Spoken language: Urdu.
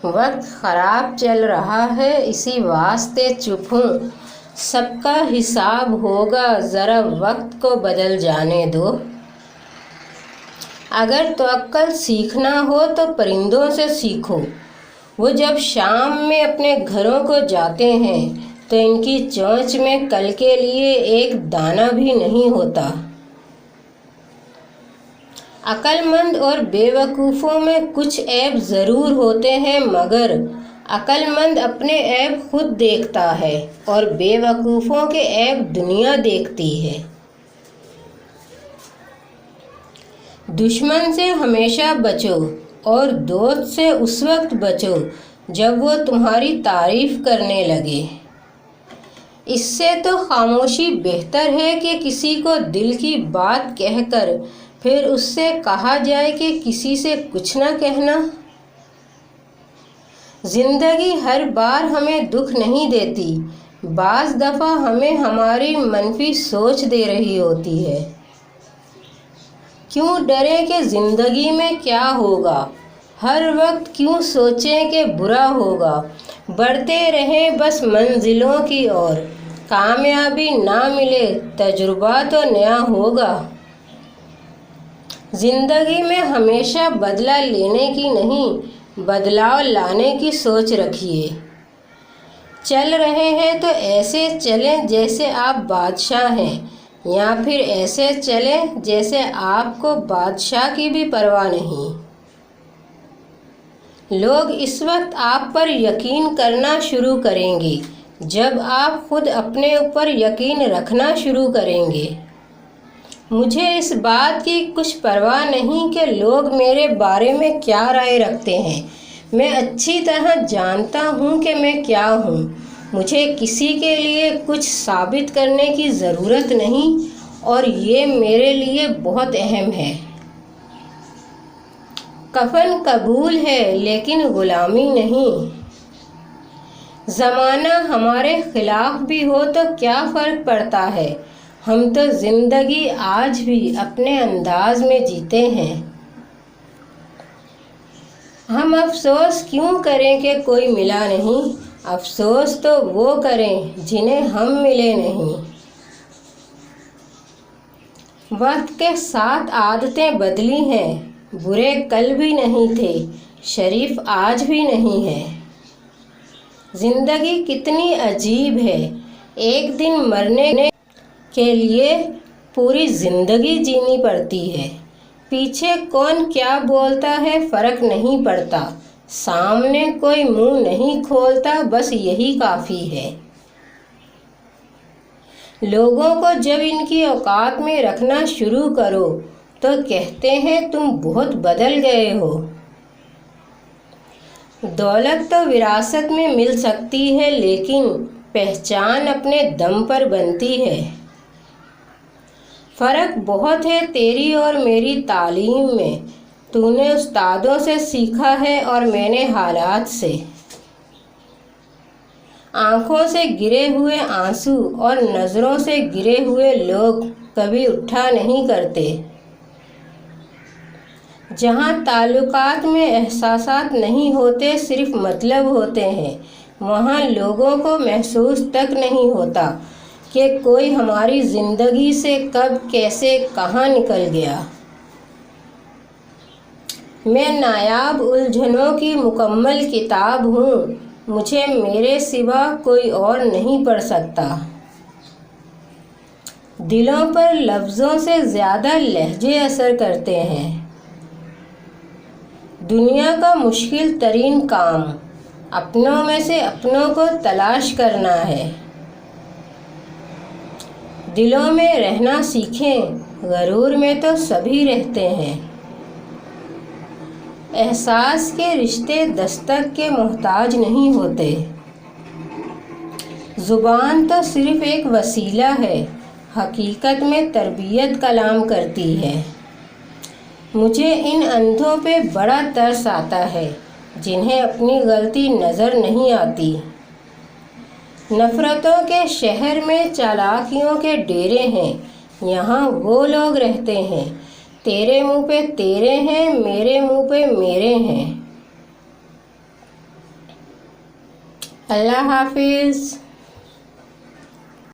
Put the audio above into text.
وقت خراب چل رہا ہے اسی واسطے چپ ہوں، سب کا حساب ہوگا ذرا وقت کو بدل جانے دو۔ اگر توکل سیکھنا ہو تو پرندوں سے سیکھو، وہ جب شام میں اپنے گھروں کو جاتے ہیں تو ان کی چونچ میں کل کے لیے ایک دانہ بھی نہیں ہوتا۔ عقل مند اور بے وقوفوں میں کچھ عیب ضرور ہوتے ہیں، مگر عقل مند اپنے عیب خود دیکھتا ہے اور بے وقوفوں کے عیب دنیا دیکھتی ہے۔ دشمن سے ہمیشہ بچو اور دوست سے اس وقت بچو جب وہ تمہاری تعریف کرنے لگے۔ اس سے تو خاموشی بہتر ہے کہ کسی کو دل کی بات کہہ کر پھر اس سے کہا جائے کہ کسی سے کچھ نہ کہنا۔ زندگی ہر بار ہمیں دکھ نہیں دیتی، بعض دفعہ ہمیں ہماری منفی سوچ دے رہی ہوتی ہے۔ کیوں ڈریں کہ زندگی میں کیا ہوگا، ہر وقت کیوں سوچیں کہ برا ہوگا، بڑھتے رہیں بس منزلوں کی اور، کامیابی نہ ملے تجربہ تو نیا ہوگا۔ زندگی میں ہمیشہ بدلہ لینے کی نہیں، بدلاؤ لانے کی سوچ رکھیے۔ چل رہے ہیں تو ایسے چلیں جیسے آپ بادشاہ ہیں، یا پھر ایسے چلیں جیسے آپ کو بادشاہ کی بھی پرواہ نہیں۔ لوگ اس وقت آپ پر یقین کرنا شروع کریں گے جب آپ خود اپنے اوپر یقین رکھنا شروع کریں گے۔ مجھے اس بات کی کچھ پرواہ نہیں کہ لوگ میرے بارے میں کیا رائے رکھتے ہیں، میں اچھی طرح جانتا ہوں کہ میں کیا ہوں۔ مجھے کسی کے لیے کچھ ثابت کرنے کی ضرورت نہیں، اور یہ میرے لیے بہت اہم ہے۔ کفن قبول ہے لیکن غلامی نہیں۔ زمانہ ہمارے خلاف بھی ہو تو کیا فرق پڑتا ہے، ہم تو زندگی آج بھی اپنے انداز میں جیتے ہیں۔ ہم افسوس کیوں کریں کہ کوئی ملا نہیں، افسوس تو وہ کریں جنہیں ہم ملے نہیں۔ وقت کے ساتھ عادتیں بدلی ہیں، برے کل بھی نہیں تھے، شریف آج بھی نہیں ہے۔ زندگی کتنی عجیب ہے، ایک دن مرنے کے لیے پوری زندگی جینی پڑتی ہے۔ پیچھے کون کیا بولتا ہے فرق نہیں پڑتا، سامنے کوئی منہ نہیں کھولتا، بس یہی کافی ہے۔ لوگوں کو جب ان کی اوقات میں رکھنا شروع کرو تو کہتے ہیں تم بہت بدل گئے ہو۔ دولت تو وراثت میں مل سکتی ہے لیکن پہچان اپنے دم پر بنتی ہے۔ فرق بہت ہے تیری اور میری تعلیم میں، تو نے استادوں سے سیکھا ہے اور میں نے حالات سے۔ آنکھوں سے گرے ہوئے آنسو اور نظروں سے گرے ہوئے لوگ کبھی اٹھا نہیں کرتے۔ جہاں تعلقات میں احساسات نہیں ہوتے، صرف مطلب ہوتے ہیں، وہاں لوگوں کو محسوس تک نہیں ہوتا کہ کوئی ہماری زندگی سے کب کیسے کہاں نکل گیا۔ میں نایاب الجھنوں کی مکمل کتاب ہوں، مجھے میرے سوا کوئی اور نہیں پڑھ سکتا۔ دلوں پر لفظوں سے زیادہ لہجے اثر کرتے ہیں۔ دنیا کا مشکل ترین کام اپنوں میں سے اپنوں کو تلاش کرنا ہے۔ دلوں میں رہنا سیکھیں، غرور میں تو سبھی رہتے ہیں۔ احساس کے رشتے دستک کے محتاج نہیں ہوتے۔ زبان تو صرف ایک وسیلہ ہے، حقیقت میں تربیت کلام کرتی ہے۔ مجھے ان اندھوں پہ بڑا ترس آتا ہے جنہیں اپنی غلطی نظر نہیں آتی۔ نفرتوں کے شہر میں چالاکیوں کے ڈیرے ہیں، یہاں وہ لوگ رہتے ہیں، تیرے منہ پہ تیرے ہیں، میرے منہ پہ میرے ہیں۔ اللہ حافظ۔